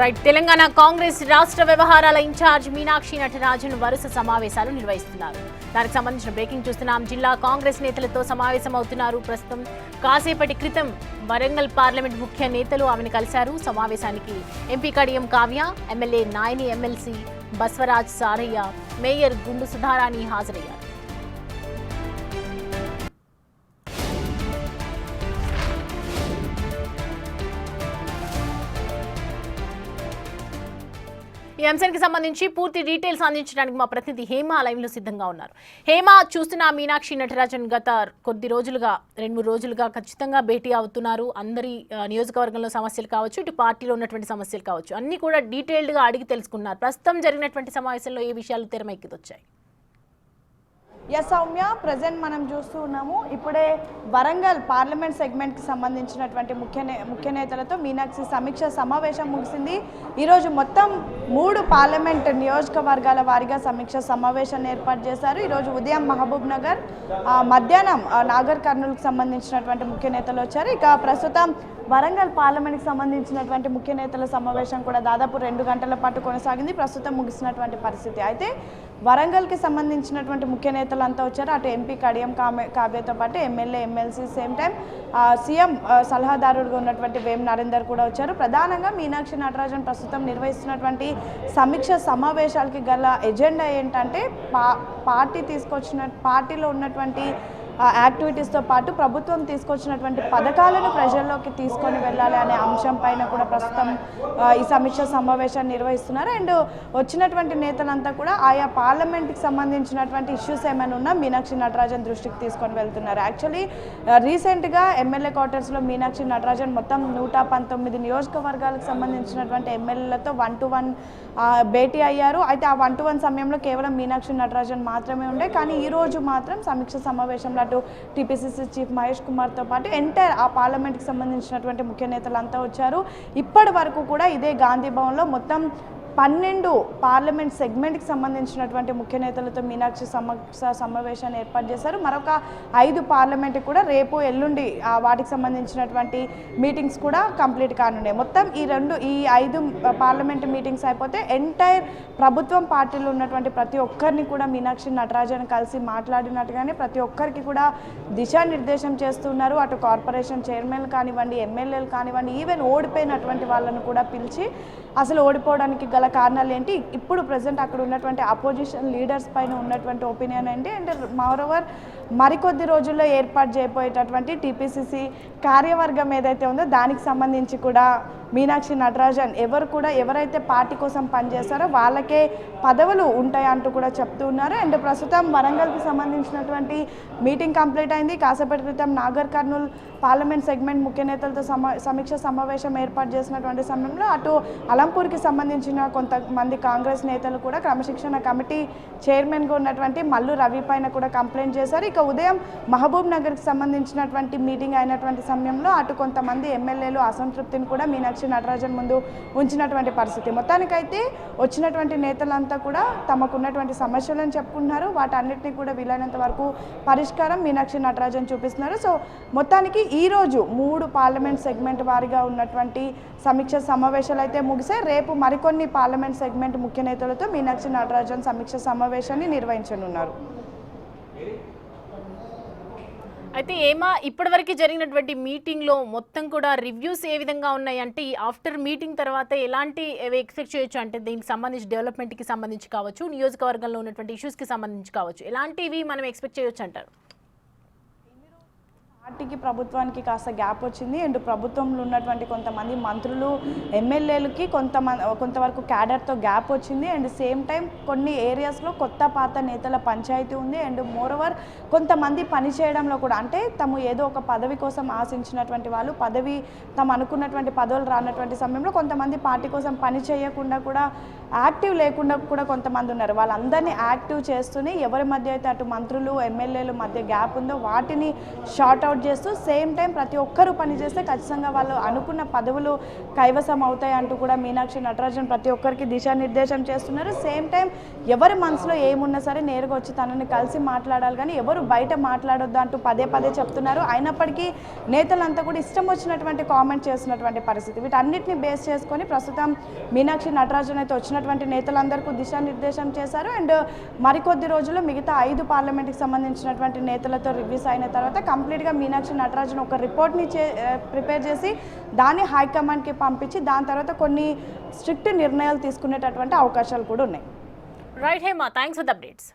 Right Telangana Congress రాష్ట్ర వ్యవహారాల incharge Meenakshi Natarajan వరుస సమావేశాలు నిర్వహిస్తున్నారు. దానికి సంబంధించిన బ్రేకింగ్ చూస్తున్నాం. జిల్లా కాంగ్రెస్ నేతలతో సమావేశం అవుతున్నారు. ప్రస్తుతం కాసేపటి క్రితం వరంగల్ పార్లమెంట్ ముఖ్య నేతలు ఆమెను కలిశారు. సమావేశానికి MP Kadiyam Kavya, MLA Nayini, MLC Baswaraj Sarayya, mayor Gundu Sudharani హాజరయ్యారు. ఈ అంశానికి సంబంధించి పూర్తి డీటెయిల్స్ అందించడానికి మా ప్రతినిధి హేమ లైవ్ లో సిద్ధంగా ఉన్నారు. హేమ, చూస్తున్న మీనాక్షి నటరాజన్ గత కొద్ది రోజులుగా 2-3 రోజులుగా ఖచ్చితంగా భేటీ అవుతున్నారు. అందరి నియోజకవర్గంలో సమస్యలు కావచ్చు, ఇటు పార్టీలో ఉన్నటువంటి సమస్యలు కావచ్చు, అన్ని కూడా డీటెయిల్డ్ గా అడిగి తెలుసుకున్నారు. ప్రస్తుతం జరిగినటువంటి సమావేశంలో ఏ విషయాలు తెరమెక్కిదొచ్చాయి? ఎస్ సౌమ్య, ప్రజెంట్ మనం చూస్తూ ఉన్నాము. ఇప్పుడే వరంగల్ పార్లమెంట్ సెగ్మెంట్కి సంబంధించినటువంటి ముఖ్య నేతలతో మీనాక్షి సమీక్ష సమావేశం ముగిసింది. ఈరోజు మొత్తం 3 పార్లమెంట్ నియోజకవర్గాల వారీగా సమీక్ష సమావేశాన్ని ఏర్పాటు చేశారు. ఈరోజు ఉదయం మహబూబ్ నగర్, మధ్యాహ్నం నాగర్ కర్నూలుకు సంబంధించినటువంటి ముఖ్య నేతలు వచ్చారు. ఇక ప్రస్తుతం వరంగల్ పార్లమెంట్కి సంబంధించినటువంటి ముఖ్య నేతల సమావేశం కూడా దాదాపు 2 గంటల పాటు కొనసాగింది. ప్రస్తుతం ముగిసినటువంటి పరిస్థితి. అయితే వరంగల్కి సంబంధించినటువంటి ముఖ్య నేతలు అంతా వచ్చారు. అటు ఎంపీ కడియం కావ్యతో పాటు MLA, MLC, same time CM సలహాదారుడుగా ఉన్నటువంటి వేం నరేందర్ కూడా వచ్చారు. ప్రధానంగా మీనాక్షి నటరాజన్ ప్రస్తుతం నిర్వహిస్తున్నటువంటి సమీక్ష సమావేశాలకి గల ఎజెండా ఏంటంటే పార్టీలో ఉన్నటువంటి యాక్టివిటీస్తో పాటు ప్రభుత్వం తీసుకొచ్చినటువంటి పథకాలను ప్రజల్లోకి తీసుకొని వెళ్ళాలి అనే అంశం పైన కూడా ప్రస్తుతం ఈ సమీక్ష సమావేశాన్ని నిర్వహిస్తున్నారు. అండ్ వచ్చినటువంటి నేతలంతా కూడా ఆయా పార్లమెంట్కి సంబంధించినటువంటి ఇష్యూస్ ఏమైనా ఉన్నా మీనాక్షి నటరాజన్ దృష్టికి తీసుకొని వెళ్తున్నారు. యాక్చువల్లీ రీసెంట్గా ఎమ్మెల్యే క్వార్టర్స్లో మీనాక్షి నటరాజన్ మొత్తం 119 నియోజకవర్గాలకు సంబంధించినటువంటి ఎమ్మెల్యేలతో 1-to-1 భేటీ అయ్యారు. అయితే ఆ 1-to-1 సమయంలో కేవలం మీనాక్షి నటరాజన్ మాత్రమే ఉండే. కానీ ఈరోజు మాత్రం సమీక్ష సమావేశంలో అటు టీపీసీసీ చీఫ్ మహేష్ కుమార్తో పాటు ఎంటైర్ ఆ పార్లమెంట్కి సంబంధించినటువంటి ముఖ్య నేతలంతా వచ్చారు. ఇప్పటి వరకు కూడా ఇదే గాంధీ భవన్లో మొత్తం 12 పార్లమెంట్ సెగ్మెంట్కి సంబంధించినటువంటి ముఖ్య నేతలతో మీనాక్షి సమావేశాన్ని ఏర్పాటు చేశారు. మరొక 5 పార్లమెంట్కి కూడా రేపు, ఎల్లుండి వాటికి సంబంధించినటువంటి మీటింగ్స్ కూడా కంప్లీట్ కానున్నాయి. మొత్తం ఈ 5 పార్లమెంట్ మీటింగ్స్ అయిపోతే ఎంటైర్ ప్రభుత్వం పార్టీలో ఉన్నటువంటి ప్రతి ఒక్కరిని కూడా మీనాక్షి నటరాజన్ కలిసి మాట్లాడినట్టుగానే ప్రతి ఒక్కరికి కూడా దిశానిర్దేశం చేస్తున్నారు. అటు కార్పొరేషన్ చైర్మన్ కానివ్వండి, ఎమ్మెల్యేలు కానివ్వండి, ఈవెన్ ఓడిపోయినటువంటి వాళ్ళను కూడా పిలిచి అసలు ఓడిపోవడానికి గల కారణాలు ఏంటి, ఇప్పుడు ప్రజెంట్ అక్కడ ఉన్నటువంటి అపోజిషన్ లీడర్స్ పైన ఉన్నటువంటి ఒపీనియన్ ఏంటి, అండ్ మోరోవర్ మరికొద్ది రోజుల్లో ఏర్పాటు చేయబోయేటటువంటి టీపీసీసీ కార్యవర్గం ఏదైతే ఉందో దానికి సంబంధించి కూడా మీనాక్షి నటరాజన్ ఎవరైతే పార్టీ కోసం పనిచేస్తారో వాళ్ళకే పదవులు ఉంటాయంటూ కూడా చెప్తూ ఉన్నారు. అండ్ ప్రస్తుతం వరంగల్కి సంబంధించినటువంటి మీటింగ్ కంప్లీట్ అయింది. కాసేపటి క్రితం నాగర్ కర్నూల్ పార్లమెంట్ సెగ్మెంట్ ముఖ్య నేతలతో సమీక్ష సమావేశం ఏర్పాటు చేసినటువంటి సమయంలో అటు అలంపూర్కి సంబంధించిన కొంతమంది కాంగ్రెస్ నేతలు కూడా క్రమశిక్షణ కమిటీ చైర్మన్గా ఉన్నటువంటి మల్లు రవి పైన కూడా కంప్లైంట్ చేశారు. ఇక ఉదయం మహబూబ్ నగర్కి సంబంధించినటువంటి మీటింగ్ అయినటువంటి సమయంలో అటు కొంతమంది ఎమ్మెల్యేలు అసంతృప్తిని కూడా మీనాక్షి నటరాజన్ ముందు ఉంచినటువంటి పరిస్థితి. మొత్తానికైతే వచ్చినటువంటి నేతలంతా కూడా తమకున్నటువంటి సమస్యలను చెప్పుకుంటున్నారు. వాటన్నిటిని కూడా వీలైనంత వరకు పరిష్కారం మీనాక్షి నటరాజన్ చూపిస్తున్నారు. సో మొత్తానికి ఈరోజు 3 పార్లమెంట్ సెగ్మెంట్ వారీగా ఉన్నటువంటి సమీక్ష సమావేశాలు అయితే ముగిసాయి. రేపు మరికొన్ని పార్లమెంట్ సెగ్మెంట్ ముఖ్య నేతలతో మీనాక్షి నటరాజన్ సమీక్ష సమావేశాన్ని నిర్వహించనున్నారు. అయితే ఇప్పటివరకు జరిగినటువంటి మీటింగ్లో మొత్తం కూడా రివ్యూస్ ఏ విధంగా ఉన్నాయి అంటే, ఆఫ్టర్ మీటింగ్ తర్వాత ఎలాంటి ఎక్స్పెక్ట్ చేయొచ్చు అంటే, దీనికి సంబంధించి డెవలప్మెంట్కి సంబంధించి కావచ్చు, నియోజకవర్గంలో ఉన్నటువంటి ఇష్యూస్కి సంబంధించి కావచ్చు, ఎలాంటివి మనం ఎక్స్పెక్ట్ చేయొచ్చు అంటారు? పార్టీకి ప్రభుత్వానికి కాస్త గ్యాప్ వచ్చింది. అండ్ ప్రభుత్వంలో ఉన్నటువంటి కొంతమంది మంత్రులు, ఎమ్మెల్యేలకి కొంతవరకు క్యాడర్తో గ్యాప్ వచ్చింది. అండ్ సేమ్ టైం కొన్ని ఏరియాస్లో కొత్త పాత నేతల పంచాయతీ ఉంది. అండ్ మోరోవర్ కొంతమంది పని చేయడంలో కూడా, అంటే తమ ఏదో ఒక పదవి కోసం ఆశించినటువంటి వాళ్ళు తమ అనుకున్నటువంటి పదవులు రానటువంటి సమయంలో కొంతమంది పార్టీ కోసం పని చేయకుండా కూడా యాక్టివ్ లేకుండా కూడా కొంతమంది ఉన్నారు. వాళ్ళందరినీ యాక్టివ్ చేస్తూనే ఎవరి మధ్య అయితే అటు మంత్రులు ఎమ్మెల్యేలు మధ్య గ్యాప్ ఉందో వాటిని షార్ట్ అవుట్ చేస్తూ సేమ్ టైం ప్రతి ఒక్కరూ పనిచేస్తే ఖచ్చితంగా వాళ్ళు అనుకున్న పదవులు కైవసం అవుతాయి అంటూ కూడా మీనాక్షి నటరాజన్ ప్రతి ఒక్కరికి దిశానిర్దేశం చేస్తున్నారు. సేమ్ టైం ఎవరి మనసులో ఏమున్నా సరే నేరుగా వచ్చి తనని కలిసి మాట్లాడాలి, కానీ ఎవరు బయట మాట్లాడొద్దు అంటూ పదే పదే చెప్తున్నారు. అయినప్పటికీ నేతలంతా కూడా ఇష్టం వచ్చినటువంటి కామెంట్ చేస్తున్నటువంటి పరిస్థితి. వీటన్నిటిని బేస్ చేసుకొని ప్రస్తుతం మీనాక్షి నటరాజన్ అయితే వచ్చినటువంటి నేతలందరికీ దిశానిర్దేశం చేశారు. అండ్ మరికొద్ది రోజుల్లో మిగతా 5 పార్లమెంట్కి సంబంధించినటువంటి నేతలతో రివ్యూస్ అయిన తర్వాత కంప్లీట్గా మీనాక్షి నటరాజన్ ఒక రిపోర్ట్ని ప్రిపేర్ చేసి దాన్ని హైకమాండ్కి పంపించి దాని తర్వాత కొన్ని స్ట్రిక్ట్ నిర్ణయాలు తీసుకునేటటువంటి అవకాశాలు కూడా ఉన్నాయి. Right Hema, thanks for the updates.